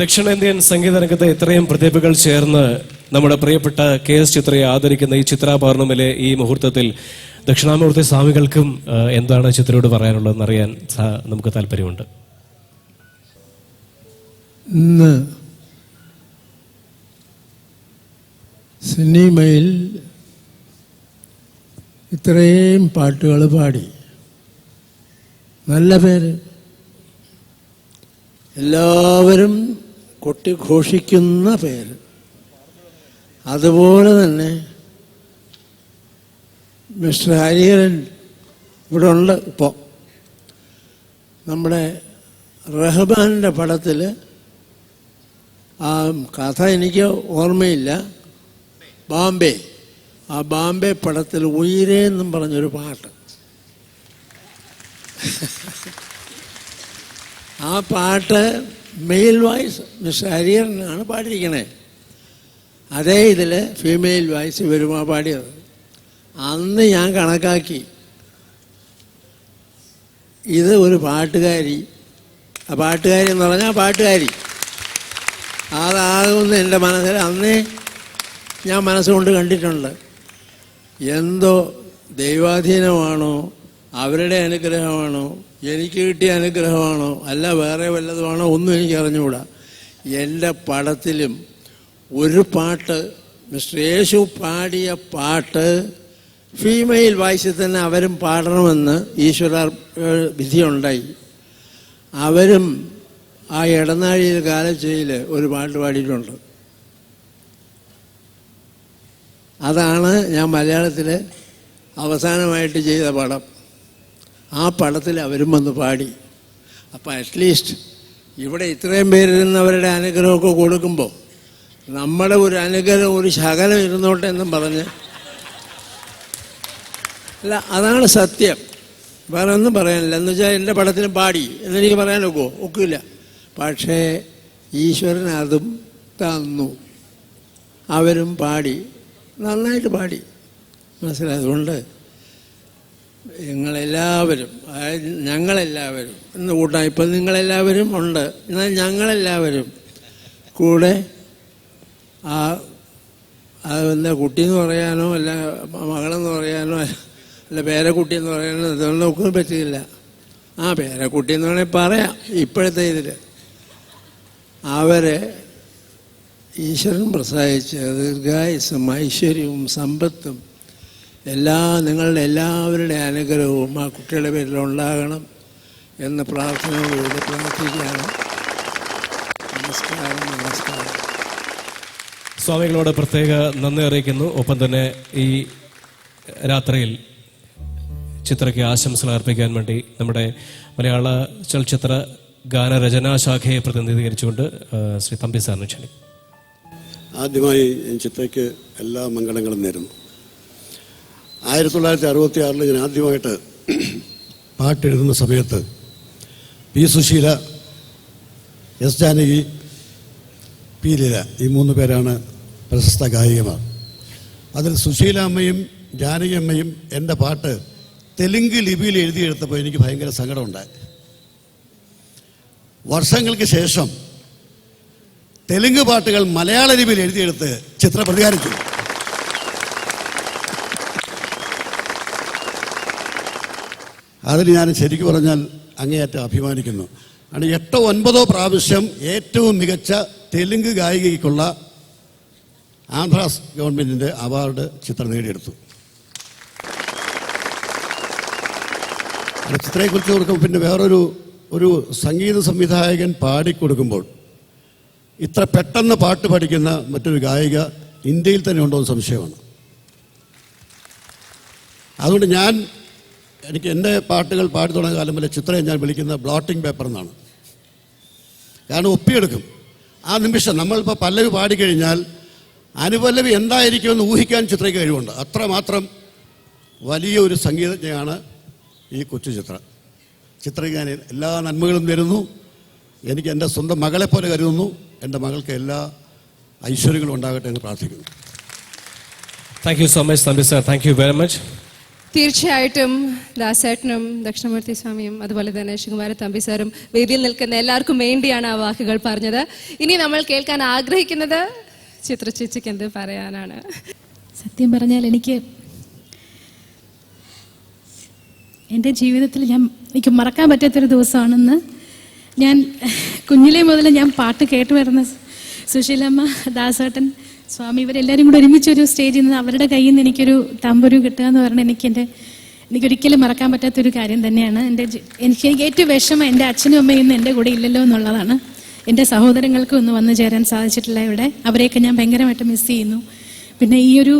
ദക്ഷിണേന്ത്യൻ സംഗീത രംഗത്തെ ഇത്രയും പ്രതിഭകൾ ചേർന്ന് നമ്മുടെ പ്രിയപ്പെട്ട KS ചിത്രയെ ആദരിക്കുന്ന ഈ ചിത്രാ പൗർണമിയിലെ ഈ മുഹൂർത്തത്തിൽ ദക്ഷിണാമൂർത്തി സ്വാമികൾക്കും എന്താണ് ചിത്രയോട് പറയാനുള്ളതെന്ന് അറിയാൻ നമുക്ക് താല്പര്യമുണ്ട്. ഇന്ന് സിനിമയിൽ ഇത്രയും പാട്ടുകൾ പാടി, നല്ല പേര്, എല്ലാവരും കൊട്ടിഘോഷിക്കുന്ന പേര്. അതുപോലെ തന്നെ മിസ്റ്റർ ഹരിഹരൻ ഇവിടെ ഉണ്ട്. ഇപ്പോൾ നമ്മുടെ റഹ്മാൻ്റെ പടത്തിൽ ആ കഥ എനിക്ക് ഓർമ്മയില്ല, ബാംബെ, ആ ബാംബെ പടത്തിൽ ഉയരേ എന്നും പറഞ്ഞൊരു പാട്ട്, ആ പാട്ട് മെയിൽ വോയിസ് മിസ്റ്റർ ഹരിഹരനാണ് പാടിയിരിക്കണേ. അതേ ഇതിൽ ഫീമെയിൽ വോയിസ് വരുമാ പാടിയത്. അന്ന് ഞാൻ കണക്കാക്കി ഇത് ഒരു പാട്ടുകാരി, ആ പാട്ടുകാരി എന്ന് പറഞ്ഞാൽ പാട്ടുകാരി അതാകുമെന്ന് എൻ്റെ മനസ്സിൽ അന്നേ ഞാൻ മനസ്സുകൊണ്ട് കണ്ടിട്ടുണ്ട്. എന്തോ ദൈവാധീനമാണോ, അവരുടെ അനുഗ്രഹമാണോ, എനിക്ക് കിട്ടിയ അനുഗ്രഹമാണോ, അല്ല വേറെ വല്ലതുമാണോ, ഒന്നും എനിക്ക് അറിഞ്ഞുകൂടാ. എൻ്റെ പടത്തിലും ഒരു പാട്ട് മിസ്റ്റർ യേശു പാടിയ പാട്ട് ഫീമെയിൽ വോയിസിൽ തന്നെ അവരും പാടണമെന്ന് ഈശ്വര വിധിയുണ്ടായി. അവരും ആ ഇടനാഴിയിൽ കാലച്ചയിൽ ഒരു പാട്ട് പാടിയിട്ടുണ്ട്. അതാണ് ഞാൻ മലയാളത്തിൽ അവസാനമായിട്ട് ചെയ്ത പടം. ആ പടത്തിൽ അവരും വന്ന് പാടി. അപ്പോൾ അറ്റ്ലീസ്റ്റ് ഇവിടെ ഇത്രയും പേരിരുന്നവരുടെ അനുഗ്രഹമൊക്കെ കൊടുക്കുമ്പോൾ നമ്മുടെ ഒരു അനുഗ്രഹം, ഒരു ശകലം ഇരുന്നോട്ടെ എന്നും പറഞ്ഞ്, അല്ല അതാണ് സത്യം, വേറെ ഒന്നും പറയാനില്ല. എന്ന് വെച്ചാൽ എൻ്റെ പടത്തിന് പാടി എന്നെനിക്ക് പറയാനൊക്കുമോ? ഒക്കില്ല. പക്ഷേ ഈശ്വരൻ അതും തന്നു, അവരും പാടി, നന്നായിട്ട് പാടി, മനസ്സിലായതുകൊണ്ട് നിങ്ങളെല്ലാവരും, അതായത് ഞങ്ങളെല്ലാവരും എന്ന് കൂട്ടാം. ഇപ്പം നിങ്ങളെല്ലാവരും ഉണ്ട്, എന്നാൽ ഞങ്ങളെല്ലാവരും കൂടെ എന്താ കുട്ടിയെന്ന് പറയാനോ അല്ല മകളെന്ന് പറയാനോ അല്ല പേരക്കുട്ടി എന്ന് പറയാനോ ഇതൊന്നും ഒക്കെ പറ്റില്ല. ആ പേരക്കുട്ടി എന്ന് വേണമെങ്കിൽ പറയാം. ഇപ്പോഴത്തെ ഇതിൽ അവരെ ഈശ്വരൻ പ്രസാദിച്ച് ദീർഘായുസ്സും ഐശ്വര്യവും സമ്പത്തും നിങ്ങളുടെ എല്ലാവരുടെ അനുഗ്രഹവും ആ കുട്ടികളുടെ പേരിൽ ഉണ്ടാകണം എന്ന് പ്രാർത്ഥനയോടുകൂടി പ്രാർത്ഥിക്കുകയാണ്. നമസ്കാരം, നമസ്കാരം. സ്വാമികളോട് പ്രത്യേക നന്ദി അറിയിക്കുന്നു. ഒപ്പം തന്നെ ഈ രാത്രിയിൽ ചിത്രയ്ക്ക് ആശംസകൾ അർപ്പിക്കാൻ വേണ്ടി നമ്മുടെ മലയാള ചലച്ചിത്ര ഗാനരചനാ ശാഖയെ പ്രതിനിധീകരിച്ചുകൊണ്ട് ശ്രീ തമ്പി സാറിന് ക്ഷണിക്കും. ആദ്യമായി ചിത്രയ്ക്ക് എല്ലാ മംഗളങ്ങളും നേരുന്നു. 1966 ഞാൻ ആദ്യമായിട്ട് പാട്ടെഴുതുന്ന സമയത്ത് P Susheela, S Janaki, P Leela, ഈ 3 പേരാണ് പ്രശസ്ത ഗായികമാർ. അതിൽ സുശീല അമ്മയും ജാനകി അമ്മയും എൻ്റെ പാട്ട് തെലുങ്ക് ലിപിയിൽ എഴുതിയെടുത്തപ്പോൾ എനിക്ക് ഭയങ്കര സങ്കടമുണ്ടായി. വർഷങ്ങൾക്ക് ശേഷം തെലുങ്ക് പാട്ടുകൾ മലയാള ലിപിയിൽ എഴുതിയെടുത്ത് ചിത്ര പ്രതികാരിച്ചു. അതിൽ ഞാൻ ശരിക്കും പറഞ്ഞാൽ അങ്ങേയറ്റം അഭിമാനിക്കുന്നു. ആണ് 8 or 9 പ്രാവശ്യം ഏറ്റവും മികച്ച തെലുങ്ക് ഗായികയ്ക്കുള്ള ആന്ധ്രാസ് ഗവൺമെൻറ്റിൻ്റെ അവാർഡ് ചിത്രം നേടിയെടുത്തു. ചിത്രയെക്കുറിച്ച് കൊടുക്കുമ്പോൾ പിന്നെ വേറൊരു സംഗീത സംവിധായകൻ പാടിക്കൊടുക്കുമ്പോൾ ഇത്ര പെട്ടെന്ന് പാട്ട് പഠിക്കുന്ന മറ്റൊരു ഗായിക ഇന്ത്യയിൽ തന്നെ ഉണ്ടോ എന്ന് സംശയമാണ്. അതുകൊണ്ട് എനിക്ക് എൻ്റെ പാട്ടുകൾ പാടി തുടങ്ങിയ കാലം വരെ ചിത്രയെ ഞാൻ വിളിക്കുന്ന ബ്ലോട്ടിംഗ് പേപ്പർ എന്നാണ്. കാരണം ഒപ്പിയെടുക്കും. ആ നിമിഷം നമ്മളിപ്പോൾ പല്ലവി പാടിക്കഴിഞ്ഞാൽ അനുപല്ലവി എന്തായിരിക്കുമെന്ന് ഊഹിക്കാൻ ചിത്രയ്ക്ക് കഴിവുണ്ട്. അത്രമാത്രം വലിയ ഒരു സംഗീതജ്ഞയാണ് ഈ കൊച്ചു ചിത്രയ്ക്ക് ഞാൻ എല്ലാ നന്മകളും തരുന്നു. എനിക്ക് എൻ്റെ സ്വന്തം മകളെപ്പോലെ കരുതുന്നു. എൻ്റെ മകൾക്ക് എല്ലാ ഐശ്വര്യങ്ങളും ഉണ്ടാകട്ടെ എന്ന് പ്രാർത്ഥിക്കുന്നു. Thank you so much Thampi sir. Thank you very much. തീർച്ചയായിട്ടും ദാസേട്ടനും ദക്ഷിണമൂർത്തി സ്വാമിയും അതുപോലെ തന്നെ ശിവകുമാര തമ്പി സാറും വേദിയിൽ നിൽക്കുന്ന എല്ലാവർക്കും വേണ്ടിയാണ് ആ വാക്കുകൾ പറഞ്ഞത്. ഇനി നമ്മൾ കേൾക്കാൻ ആഗ്രഹിക്കുന്നത് ചിത്ര ചേച്ചിക്ക് എന്ത് പറയാനാണ്? സത്യം പറഞ്ഞാൽ എൻ്റെ ജീവിതത്തിൽ എനിക്ക് മറക്കാൻ പറ്റാത്തൊരു ദിവസമാണെന്ന്. ഞാൻ കുഞ്ഞിലേ മുതൽ ഞാൻ പാട്ട് കേട്ട് വരുന്ന സുശീലമ്മ, ദാസേട്ടൻ, സ്വാമി ഇവരെല്ലാവരും കൂടെ ഒരുമിച്ചൊരു സ്റ്റേജിൽ നിന്ന് അവരുടെ കയ്യിൽ നിന്ന് എനിക്കൊരു തമ്പുരു കിട്ടുക എന്ന് പറഞ്ഞാൽ എനിക്കൊരിക്കലും മറക്കാൻ പറ്റാത്തൊരു കാര്യം തന്നെയാണ്. എനിക്ക് ഏറ്റവും വിഷമം എൻ്റെ അച്ഛനും അമ്മയും ഇന്ന് എൻ്റെ കൂടെ ഇല്ലല്ലോ എന്നുള്ളതാണ്. എൻ്റെ സഹോദരങ്ങൾക്കും ഒന്ന് വന്നു ചേരാൻ സാധിച്ചിട്ടില്ല ഇവിടെ. അവരെയൊക്കെ ഞാൻ ഭയങ്കരമായിട്ട് മിസ് ചെയ്യുന്നു. പിന്നെ ഈ ഒരു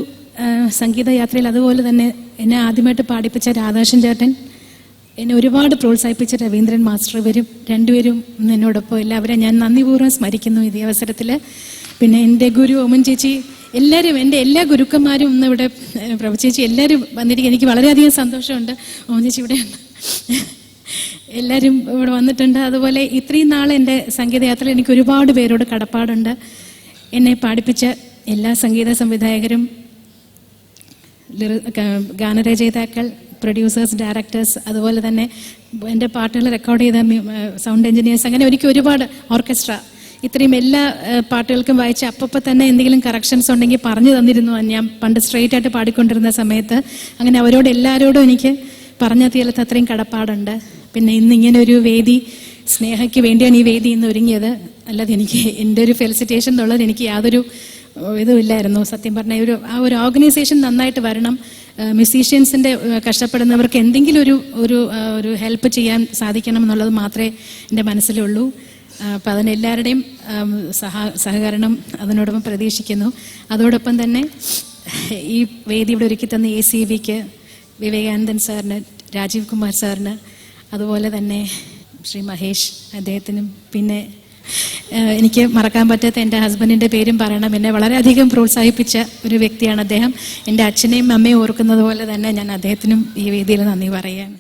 സംഗീതയാത്രയിൽ അതുപോലെ തന്നെ എന്നെ ആദ്യമായിട്ട് പാടിപ്പിച്ച രാധാകൃഷ്ണൻ ചേട്ടൻ, എന്നെ ഒരുപാട് പ്രോത്സാഹിപ്പിച്ച രവീന്ദ്രൻ മാസ്റ്റർ, ഇവരും രണ്ടുപേരും ഇന്ന് എന്നോടൊപ്പം എല്ലാവരെയും ഞാൻ നന്ദിപൂർവ്വം സ്മരിക്കുന്നു ഈ അവസരത്തിൽ. പിന്നെ എൻ്റെ ഗുരു ഓമൻ ചേച്ചി, എല്ലാവരും എൻ്റെ എല്ലാ ഗുരുക്കന്മാരും ഇന്ന് ഇവിടെ, പ്രഭു ചേച്ചി, എല്ലാവരും വന്നിരിക്കും. എനിക്ക് വളരെയധികം സന്തോഷമുണ്ട്. ഓമൻ ചേച്ചി ഇവിടെ എല്ലാവരും ഇവിടെ വന്നിട്ടുണ്ട്. അതുപോലെ ഇത്രയും നാൾ എൻ്റെ സംഗീതയാത്രയിൽ എനിക്ക് ഒരുപാട് പേരോട് കടപ്പാടുണ്ട്. എന്നെ പാടിപ്പിച്ച എല്ലാ സംഗീത സംവിധായകരും, ഗാനരചയിതാക്കൾ, പ്രൊഡ്യൂസേഴ്സ്, ഡയറക്ടേഴ്സ്, അതുപോലെ തന്നെ എൻ്റെ പാട്ടുകൾ റെക്കോർഡ് ചെയ്ത സൗണ്ട് എഞ്ചിനീയേഴ്സ്, അങ്ങനെ എനിക്ക് ഒരുപാട് ഓർക്കസ്ട്ര, ഇത്രയും എല്ലാ പാട്ടുകൾക്കും വായിച്ച് അപ്പം തന്നെ എന്തെങ്കിലും കറക്ഷൻസ് ഉണ്ടെങ്കിൽ പറഞ്ഞു തന്നിരുന്നു ഞാൻ പണ്ട് സ്ട്രെയിറ്റ് ആയിട്ട് പാടിക്കൊണ്ടിരുന്ന സമയത്ത്. അങ്ങനെ അവരോട് എല്ലാവരോടും എനിക്ക് പറഞ്ഞ തീരത്ത് അത്രയും കടപ്പാടുണ്ട്. പിന്നെ ഇന്ന് ഇങ്ങനെ ഒരു വേദി, സ്നേഹയ്ക്ക് വേണ്ടിയാണ് ഈ വേദി ഇന്ന് ഒരുങ്ങിയത്. അല്ലാതെ എനിക്ക് എൻ്റെ ഒരു ഫെലിസിറ്റേഷൻ എന്നുള്ളത് എനിക്ക് യാതൊരു ഇതുമില്ലായിരുന്നു. സത്യം പറഞ്ഞ ആ ഒരു ഓർഗനൈസേഷൻ നന്നായിട്ട് വരണം. മ്യൂസീഷ്യൻസിൻ്റെ കഷ്ടപ്പെടുന്നവർക്ക് എന്തെങ്കിലും ഒരു ഹെൽപ്പ് ചെയ്യാൻ സാധിക്കണം എന്നുള്ളത് മാത്രമേ എൻ്റെ മനസ്സിലുള്ളൂ. അപ്പം അതിനെല്ലാവരുടെയും സഹകരണം അതിനോടൊപ്പം പ്രതീക്ഷിക്കുന്നു. അതോടൊപ്പം തന്നെ ഈ വേദി ഇവിടെ ഒരുക്കി തന്ന ACVക്ക്, വിവേകാനന്ദൻ സാറിന്, രാജീവ് കുമാർ സാറിന്, അതുപോലെ തന്നെ ശ്രീ മഹേഷ് അദ്ദേഹത്തിനും, പിന്നെ എനിക്ക് മറക്കാൻ പറ്റാത്ത എൻ്റെ ഹസ്ബൻഡിൻ്റെ പേരും പറയണം. എന്നെ വളരെയധികം പ്രോത്സാഹിപ്പിച്ച ഒരു വ്യക്തിയാണ് അദ്ദേഹം. എൻ്റെ അച്ഛനെയും അമ്മയും ഓർക്കുന്നത് പോലെ തന്നെ ഞാൻ അദ്ദേഹത്തിനും ഈ വേദിയിൽ നന്ദി പറയുകയാണ്.